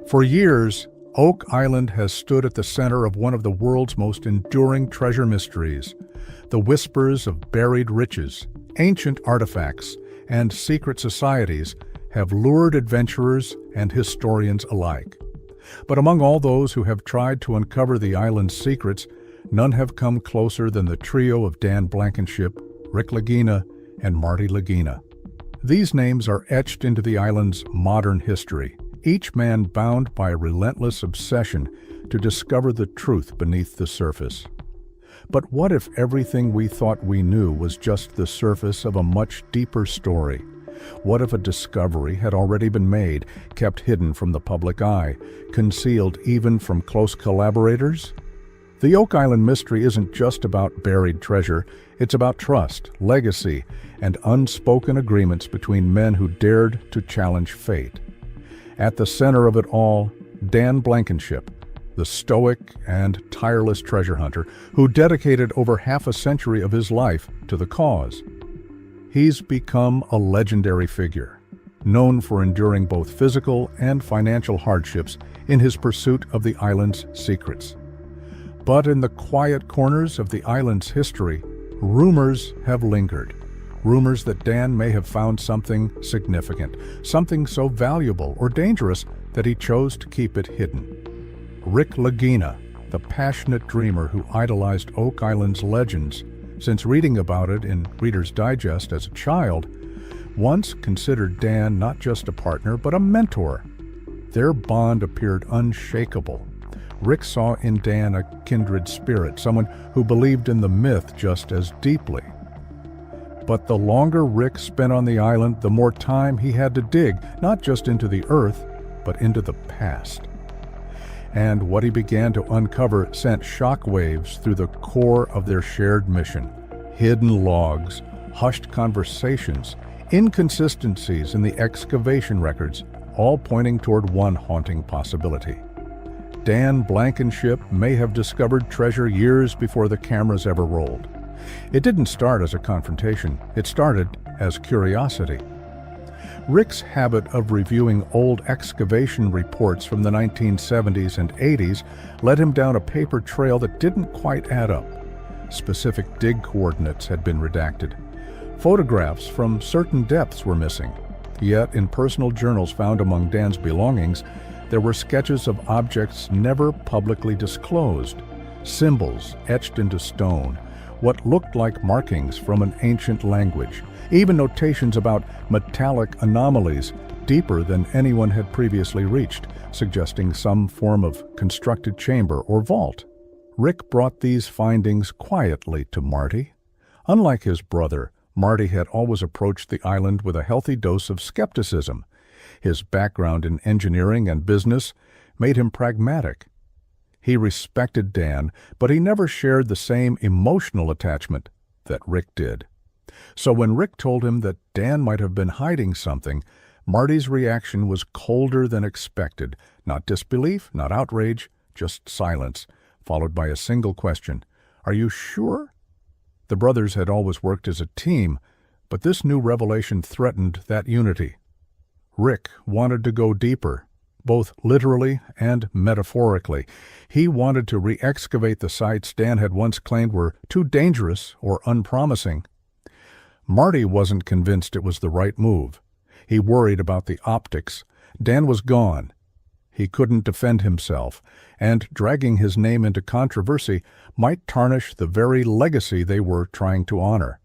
For years, Oak Island has stood at the center of one of the world's most enduring treasure mysteries. The whispers of buried riches, ancient artifacts, and secret societies have lured adventurers and historians alike. But among all those who have tried to uncover the island's secrets, none have come closer than the trio of Dan Blankenship, Rick Lagina, and Marty Lagina. These names are etched into the island's modern history, each man bound by a relentless obsession to discover the truth beneath the surface. But what if everything we thought we knew was just the surface of a much deeper story? What if a discovery had already been made, kept hidden from the public eye, concealed even from close collaborators? The Oak Island mystery isn't just about buried treasure, it's about trust, legacy, and unspoken agreements between men who dared to challenge fate. At the center of it all, Dan Blankenship, the stoic and tireless treasure hunter who dedicated over half a century of his life to the cause. He's become a legendary figure, known for enduring both physical and financial hardships in his pursuit of the island's secrets. But in the quiet corners of the island's history, rumors have lingered. Rumors that Dan may have found something significant, something so valuable or dangerous that he chose to keep it hidden. Rick Lagina, the passionate dreamer who idolized Oak Island's legends since reading about it in Reader's Digest as a child, once considered Dan not just a partner but a mentor. Their bond appeared unshakable. Rick saw in Dan a kindred spirit, someone who believed in the myth just as deeply. But the longer Rick spent on the island, the more time he had to dig, not just into the earth, but into the past. And what he began to uncover sent shockwaves through the core of their shared mission. Hidden logs, hushed conversations, inconsistencies in the excavation records, all pointing toward one haunting possibility. Dan Blankenship may have discovered treasure years before the cameras ever rolled. It didn't start as a confrontation, it started as curiosity. Rick's habit of reviewing old excavation reports from the 1970s and 80s led him down a paper trail that didn't quite add up. Specific dig coordinates had been redacted. Photographs from certain depths were missing. Yet, in personal journals found among Dan's belongings, there were sketches of objects never publicly disclosed, symbols etched into stone, what looked like markings from an ancient language, even notations about metallic anomalies deeper than anyone had previously reached, suggesting some form of constructed chamber or vault. Rick brought these findings quietly to Marty. Unlike his brother, Marty had always approached the island with a healthy dose of skepticism. His background in engineering and business made him pragmatic. He respected Dan, but he never shared the same emotional attachment that Rick did. So when Rick told him that Dan might have been hiding something, Marty's reaction was colder than expected. Not disbelief, not outrage, just silence, followed by a single question. "Are you sure?" The brothers had always worked as a team, but this new revelation threatened that unity. Rick wanted to go deeper, both literally and metaphorically. He wanted to re-excavate the sites Dan had once claimed were too dangerous or unpromising. Marty wasn't convinced it was the right move. He worried about the optics. Dan was gone. He couldn't defend himself, and dragging his name into controversy might tarnish the very legacy they were trying to honor.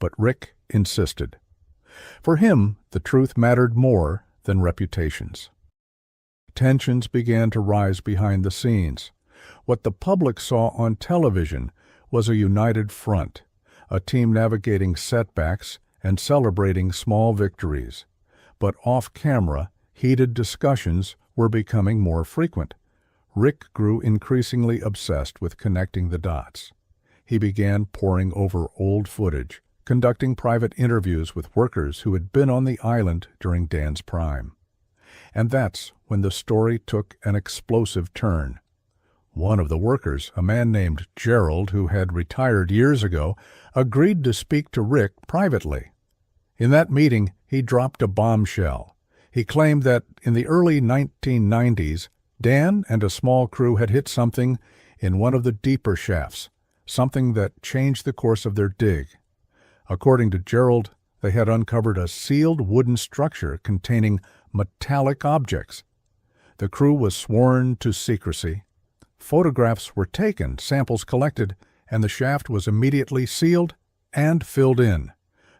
But Rick insisted. For him, the truth mattered more than reputations. Tensions began to rise behind the scenes. What the public saw on television was a united front, a team navigating setbacks and celebrating small victories. But off-camera, heated discussions were becoming more frequent. Rick grew increasingly obsessed with connecting the dots. He began poring over old footage, conducting private interviews with workers who had been on the island during Dan's prime. And that's when the story took an explosive turn. One of the workers, a man named Gerald, who had retired years ago, agreed to speak to Rick privately. In that meeting, he dropped a bombshell. He claimed that in the early 1990s, Dan and a small crew had hit something in one of the deeper shafts, something that changed the course of their dig. According to Gerald, they had uncovered a sealed wooden structure containing metallic objects. The crew was sworn to secrecy. Photographs were taken, samples collected, and the shaft was immediately sealed and filled in.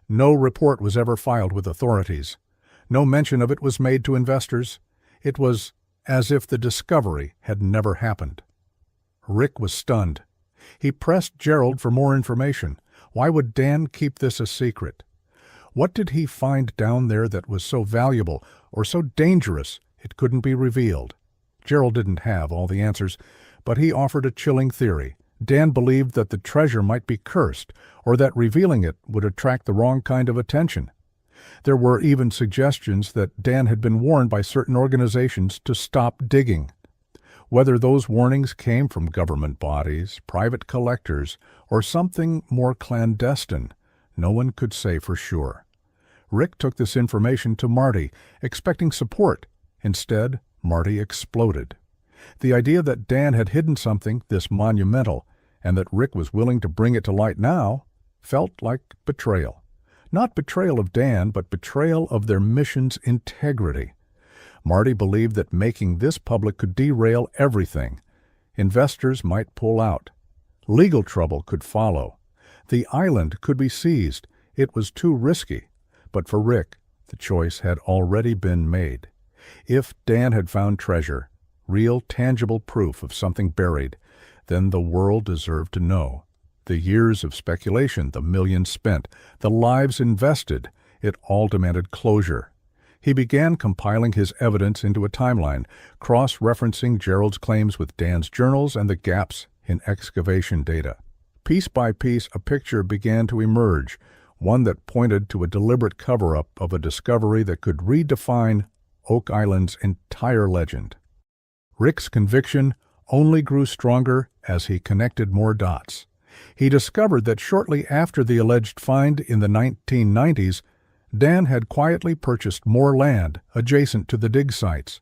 No report was ever filed with authorities. No mention of it was made to investors. It was as if the discovery had never happened. Rick was stunned. He pressed Gerald for more information. Why would Dan keep this a secret? What did he find down there that was so valuable or so dangerous it couldn't be revealed? Gerald didn't have all the answers, but he offered a chilling theory. Dan believed that the treasure might be cursed, or that revealing it would attract the wrong kind of attention. There were even suggestions that Dan had been warned by certain organizations to stop digging. Whether those warnings came from government bodies, private collectors, or something more clandestine, no one could say for sure. Rick took this information to Marty, expecting support. Instead, Marty exploded. The idea that Dan had hidden something this monumental, and that Rick was willing to bring it to light now, felt like betrayal. Not betrayal of Dan, but betrayal of their mission's integrity. Marty believed that making this public could derail everything. Investors might pull out. Legal trouble could follow. The island could be seized. It was too risky. But for Rick, the choice had already been made. If Dan had found treasure, real tangible proof of something buried, then the world deserved to know. The years of speculation, the millions spent, the lives invested, it all demanded closure. He began compiling his evidence into a timeline, cross-referencing Gerald's claims with Dan's journals and the gaps in excavation data. Piece by piece, a picture began to emerge, one that pointed to a deliberate cover-up of a discovery that could redefine Oak Island's entire legend. Rick's conviction only grew stronger as he connected more dots. He discovered that shortly after the alleged find in the 1990s, Dan had quietly purchased more land adjacent to the dig sites.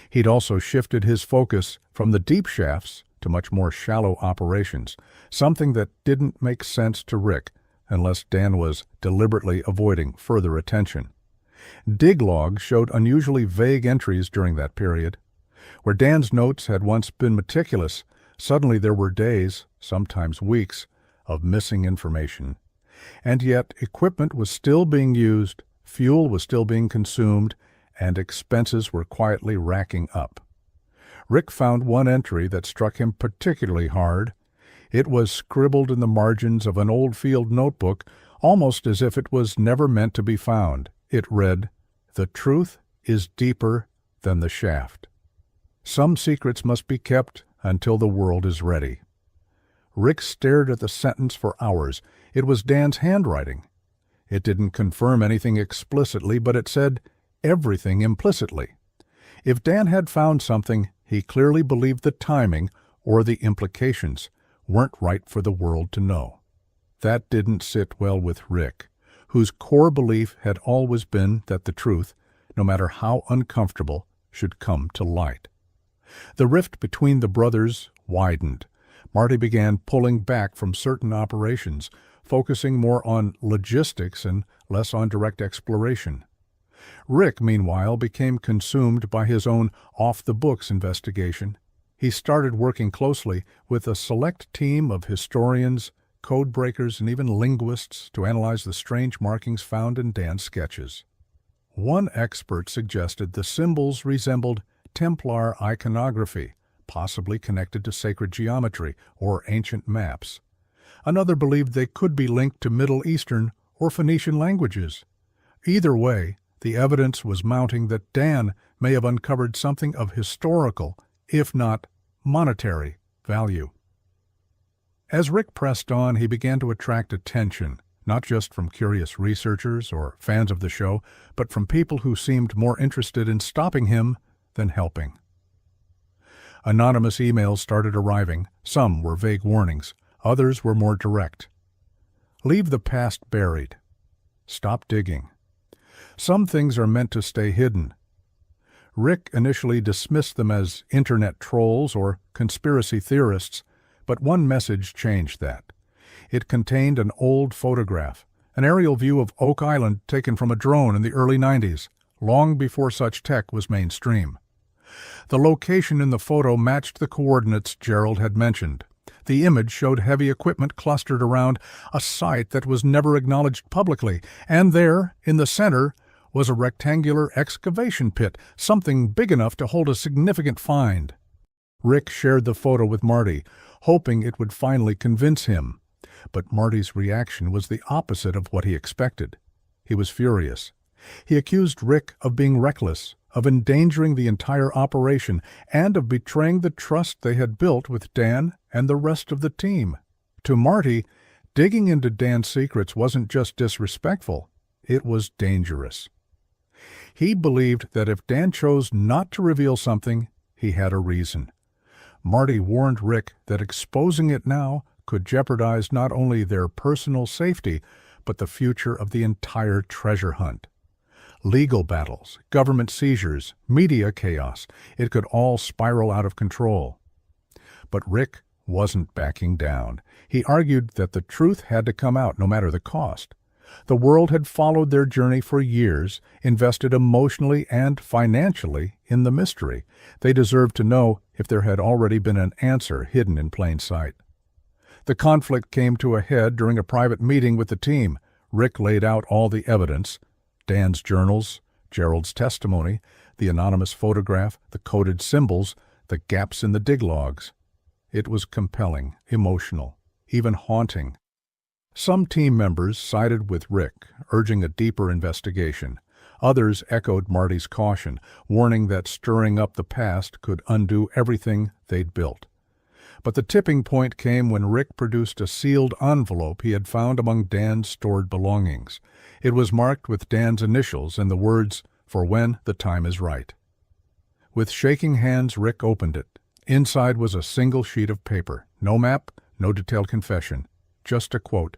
He'd also shifted his focus from the deep shafts to much more shallow operations, something that didn't make sense to Rick unless Dan was deliberately avoiding further attention. Dig logs showed unusually vague entries during that period. Where Dan's notes had once been meticulous, suddenly there were days, sometimes weeks, of missing information. And yet equipment was still being used, fuel was still being consumed, and expenses were quietly racking up. Rick found one entry that struck him particularly hard. It was scribbled in the margins of an old field notebook, almost as if it was never meant to be found. It read, "The truth is deeper than the shaft. Some secrets must be kept until the world is ready." Rick stared at the sentence for hours. It was Dan's handwriting. It didn't confirm anything explicitly, but it said everything implicitly. If Dan had found something, he clearly believed the timing or the implications weren't right for the world to know. That didn't sit well with Rick, whose core belief had always been that the truth, no matter how uncomfortable, should come to light. The rift between the brothers widened. Marty began pulling back from certain operations, focusing more on logistics and less on direct exploration. Rick, meanwhile, became consumed by his own off-the-books investigation. He started working closely with a select team of historians, code breakers, and even linguists to analyze the strange markings found in Dan's sketches. One expert suggested the symbols resembled Templar iconography, possibly connected to sacred geometry or ancient maps. Another believed they could be linked to Middle Eastern or Phoenician languages. Either way, the evidence was mounting that Dan may have uncovered something of historical, if not monetary, value. As Rick pressed on, he began to attract attention, not just from curious researchers or fans of the show, but from people who seemed more interested in stopping him than helping. Anonymous emails started arriving. Some were vague warnings. Others were more direct. Leave the past buried. Stop digging. Some things are meant to stay hidden. Rick initially dismissed them as internet trolls or conspiracy theorists, but one message changed that. It contained an old photograph, an aerial view of Oak Island taken from a drone in the early 90s, long before such tech was mainstream. The location in the photo matched the coordinates Gerald had mentioned. The image showed heavy equipment clustered around a site that was never acknowledged publicly, and there, in the center, was a rectangular excavation pit, something big enough to hold a significant find. Rick shared the photo with Marty, hoping it would finally convince him. But Marty's reaction was the opposite of what he expected. He was furious. He accused Rick of being reckless, of endangering the entire operation, and of betraying the trust they had built with Dan and the rest of the team. To Marty, digging into Dan's secrets wasn't just disrespectful, it was dangerous. He believed that if Dan chose not to reveal something, he had a reason. Marty warned Rick that exposing it now could jeopardize not only their personal safety, but the future of the entire treasure hunt. Legal battles, government seizures, media chaos, it could all spiral out of control. But Rick wasn't backing down. He argued that the truth had to come out no matter the cost. The world had followed their journey for years, invested emotionally and financially in the mystery. They deserved to know if there had already been an answer hidden in plain sight. The conflict came to a head during a private meeting with the team. Rick laid out all the evidence: Dan's journals, Gerald's testimony, the anonymous photograph, the coded symbols, the gaps in the dig logs. It was compelling, emotional, even haunting. Some team members sided with Rick, urging a deeper investigation. Others echoed Marty's caution, warning that stirring up the past could undo everything they'd built. But the tipping point came when Rick produced a sealed envelope he had found among Dan's stored belongings. It was marked with Dan's initials and the words, "For when the time is right." With shaking hands, Rick opened it. Inside was a single sheet of paper. No map, no detailed confession. Just a quote.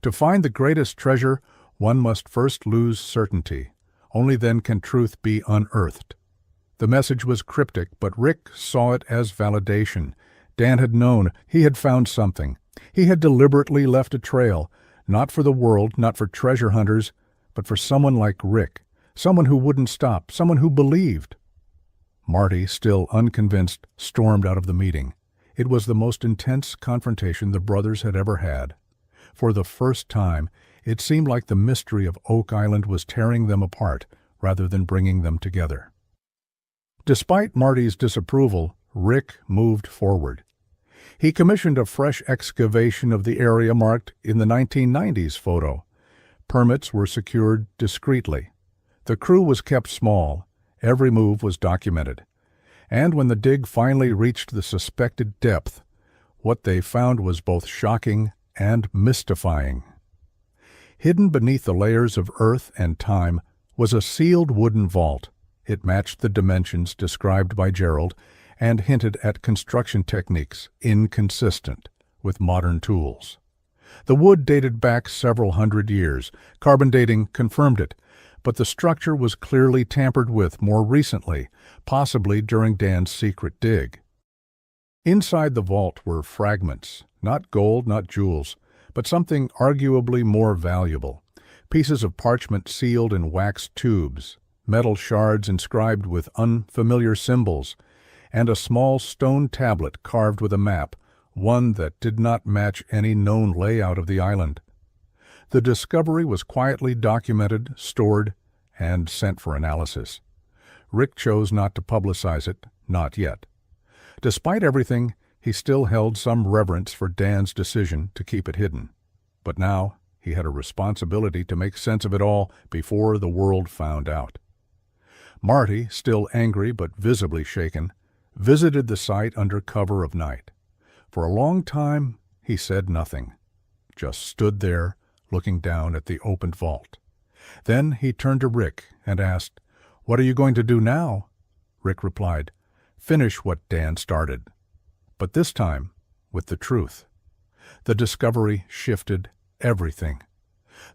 "To find the greatest treasure, one must first lose certainty. Only then can truth be unearthed." The message was cryptic, but Rick saw it as validation. Dan had known. He had found something. He had deliberately left a trail, not for the world, not for treasure hunters, but for someone like Rick, someone who wouldn't stop, someone who believed. Marty, still unconvinced, stormed out of the meeting. It was the most intense confrontation the brothers had ever had. For the first time, it seemed like the mystery of Oak Island was tearing them apart rather than bringing them together. Despite Marty's disapproval, Rick moved forward. He commissioned a fresh excavation of the area marked in the 1990s photo. Permits were secured discreetly. The crew was kept small. Every move was documented. And when the dig finally reached the suspected depth, what they found was both shocking and mystifying. Hidden beneath the layers of earth and time was a sealed wooden vault. It matched the dimensions described by Gerald and hinted at construction techniques inconsistent with modern tools. The wood dated back several hundred years. Carbon dating confirmed it, but the structure was clearly tampered with more recently, possibly during Dan's secret dig. Inside the vault were fragments, not gold, not jewels, but something arguably more valuable. Pieces of parchment sealed in wax tubes, metal shards inscribed with unfamiliar symbols, and a small stone tablet carved with a map, one that did not match any known layout of the island. The discovery was quietly documented, stored, and sent for analysis. Rick chose not to publicize it, not yet. Despite everything, he still held some reverence for Dan's decision to keep it hidden. But now he had a responsibility to make sense of it all before the world found out. Marty, still angry but visibly shaken, visited the site under cover of night. For a long time, he said nothing, just stood there, looking down at the opened vault. Then he turned to Rick and asked, "What are you going to do now?" Rick replied, "Finish what Dan started." But this time, with the truth. The discovery shifted everything.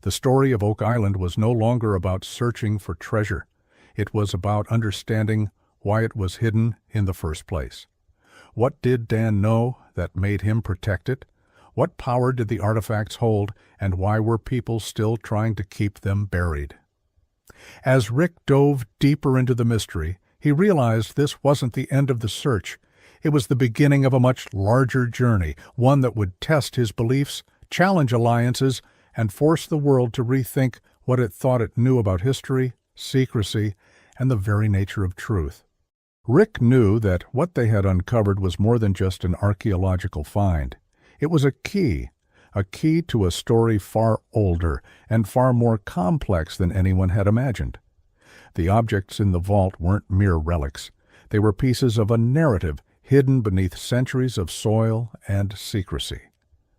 The story of Oak Island was no longer about searching for treasure. It was about understanding why it was hidden in the first place. What did Dan know that made him protect it? What power did the artifacts hold, and why were people still trying to keep them buried? As Rick dove deeper into the mystery, he realized this wasn't the end of the search. It was the beginning of a much larger journey, one that would test his beliefs, challenge alliances, and force the world to rethink what it thought it knew about history, secrecy, and the very nature of truth. Rick knew that what they had uncovered was more than just an archaeological find. It was a key to a story far older and far more complex than anyone had imagined. The objects in the vault weren't mere relics. They were pieces of a narrative hidden beneath centuries of soil and secrecy.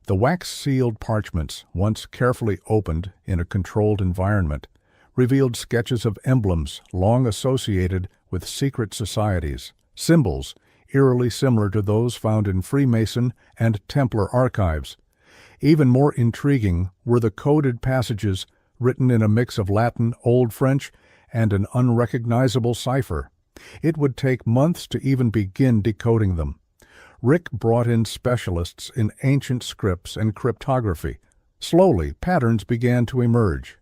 The wax-sealed parchments, once carefully opened in a controlled environment, revealed sketches of emblems long associated with secret societies, symbols eerily similar to those found in Freemason and Templar archives. Even more intriguing were the coded passages written in a mix of Latin, Old French, and an unrecognizable cipher. It would take months to even begin decoding them. Rick brought in specialists in ancient scripts and cryptography. Slowly, patterns began to emerge.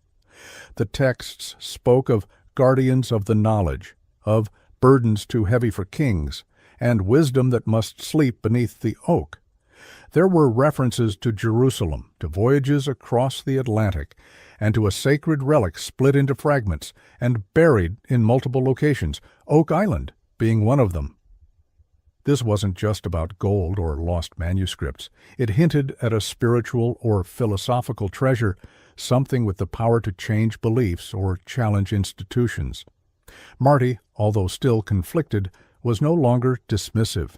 The texts spoke of guardians of the knowledge, of burdens too heavy for kings, and wisdom that must sleep beneath the oak. There were references to Jerusalem, to voyages across the Atlantic, and to a sacred relic split into fragments and buried in multiple locations, Oak Island being one of them. This wasn't just about gold or lost manuscripts. It hinted at a spiritual or philosophical treasure, something with the power to change beliefs or challenge institutions. Marty, although still conflicted, was no longer dismissive.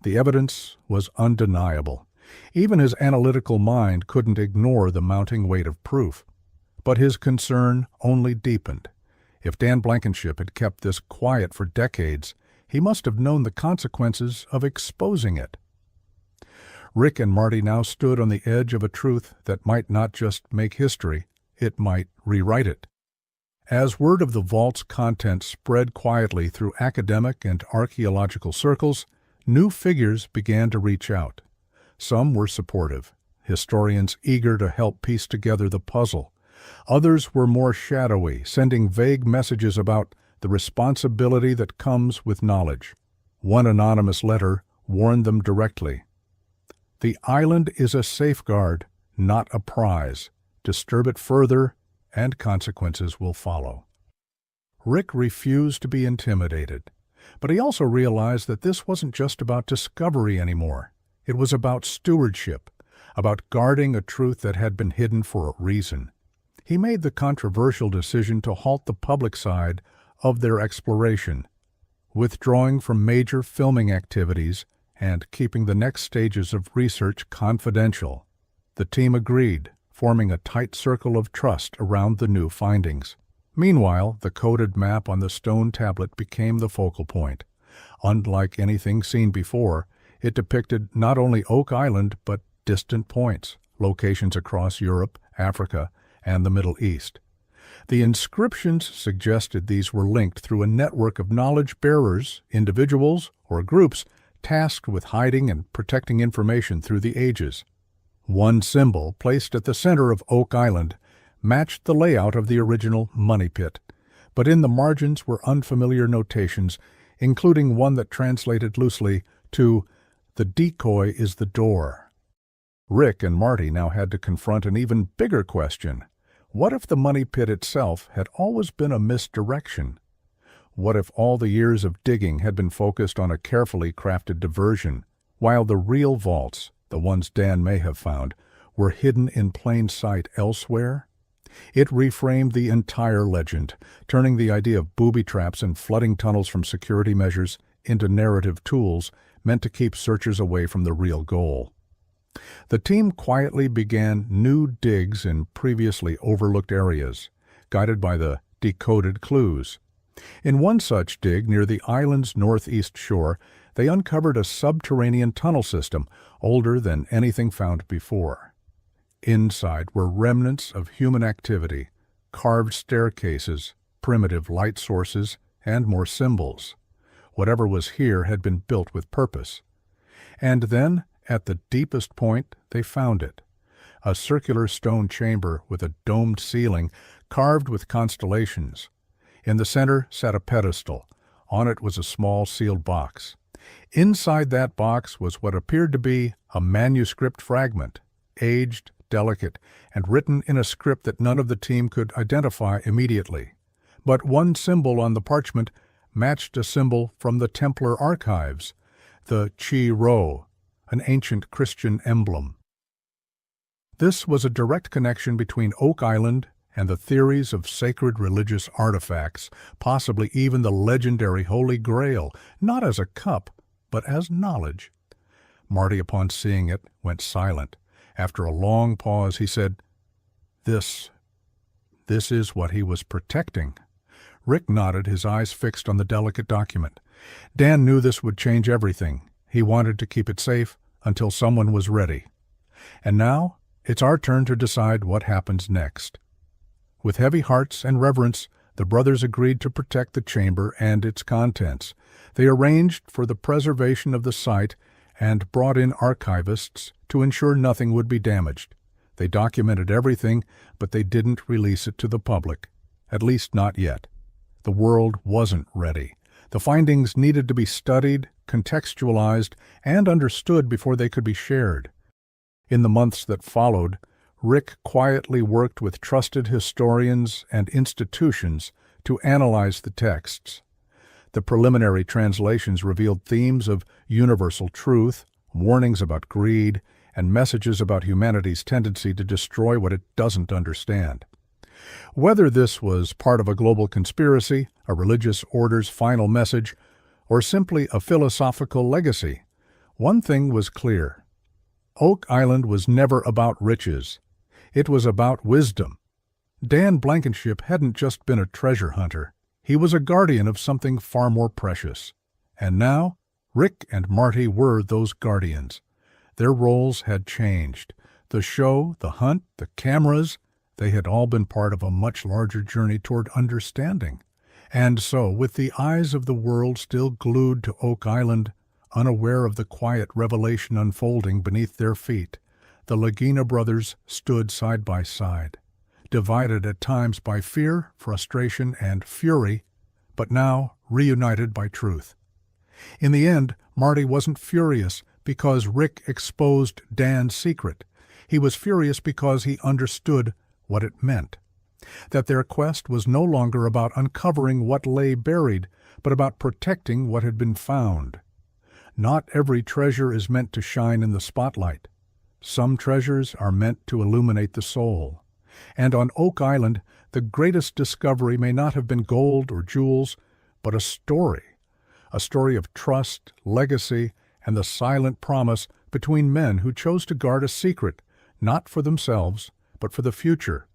The evidence was undeniable. Even his analytical mind couldn't ignore the mounting weight of proof. But his concern only deepened. If Dan Blankenship had kept this quiet for decades, he must have known the consequences of exposing it. Rick and Marty now stood on the edge of a truth that might not just make history, it might rewrite it. As word of the vault's content spread quietly through academic and archaeological circles, new figures began to reach out. Some were supportive, historians eager to help piece together the puzzle. Others were more shadowy, sending vague messages about the responsibility that comes with knowledge. One anonymous letter warned them directly. The island is a safeguard, not a prize. Disturb it further, and consequences will follow. Rick refused to be intimidated, but he also realized that this wasn't just about discovery anymore. It was about stewardship, about guarding a truth that had been hidden for a reason. He made the controversial decision to halt the public side of their exploration, withdrawing from major filming activities and keeping the next stages of research confidential. The team agreed, forming a tight circle of trust around the new findings. Meanwhile, the coded map on the stone tablet became the focal point. Unlike anything seen before, it depicted not only Oak Island but distant points, locations across Europe, Africa, and the Middle East. The inscriptions suggested these were linked through a network of knowledge bearers, individuals, or groups tasked with hiding and protecting information through the ages. One symbol, placed at the center of Oak Island, matched the layout of the original money pit, but in the margins were unfamiliar notations, including one that translated loosely to "The decoy is the door." Rick and Marty now had to confront an even bigger question. What if the money pit itself had always been a misdirection? What if all the years of digging had been focused on a carefully crafted diversion, while the real vaults, the ones Dan may have found, were hidden in plain sight elsewhere? It reframed the entire legend, turning the idea of booby traps and flooding tunnels from security measures into narrative tools meant to keep searchers away from the real goal. The team quietly began new digs in previously overlooked areas, guided by the decoded clues. In one such dig near the island's northeast shore, they uncovered a subterranean tunnel system older than anything found before. Inside were remnants of human activity, carved staircases, primitive light sources and more symbols. Whatever was here had been built with purpose. And then, at the deepest point, they found it. A circular stone chamber with a domed ceiling carved with constellations. In the center sat a pedestal. On it was a small sealed box. Inside that box was what appeared to be a manuscript fragment, aged, delicate, and written in a script that none of the team could identify immediately. But one symbol on the parchment matched a symbol from the Templar archives, the Chi Rho, an ancient Christian emblem. This was a direct connection between Oak Island and the theories of sacred religious artifacts, possibly even the legendary Holy Grail, not as a cup, but as knowledge. Marty, upon seeing it, went silent. After a long pause, he said, This is what he was protecting." Rick nodded, his eyes fixed on the delicate document. Dan knew this would change everything. He wanted to keep it safe until someone was ready. And now, it's our turn to decide what happens next. With heavy hearts and reverence, the brothers agreed to protect the chamber and its contents. They arranged for the preservation of the site and brought in archivists to ensure nothing would be damaged. They documented everything, but they didn't release it to the public, at least not yet. The world wasn't ready. The findings needed to be studied, contextualized, and understood before they could be shared. In the months that followed, Rick quietly worked with trusted historians and institutions to analyze the texts. The preliminary translations revealed themes of universal truth, warnings about greed, and messages about humanity's tendency to destroy what it doesn't understand. Whether this was part of a global conspiracy, a religious order's final message, or simply a philosophical legacy, one thing was clear. Oak Island was never about riches. It was about wisdom. Dan Blankenship hadn't just been a treasure hunter. He was a guardian of something far more precious. And now, Rick and Marty were those guardians. Their roles had changed. The show, the hunt, the cameras, they had all been part of a much larger journey toward understanding. And so, with the eyes of the world still glued to Oak Island, unaware of the quiet revelation unfolding beneath their feet, the Lagina brothers stood side by side, divided at times by fear, frustration, and fury, but now reunited by truth. In the end, Marty wasn't furious because Rick exposed Dan's secret. He was furious because he understood what it meant. That their quest was no longer about uncovering what lay buried, but about protecting what had been found. Not every treasure is meant to shine in the spotlight. Some treasures are meant to illuminate the soul. And on Oak Island, the greatest discovery may not have been gold or jewels, but a story of trust, legacy, and the silent promise between men who chose to guard a secret, not for themselves, but for the future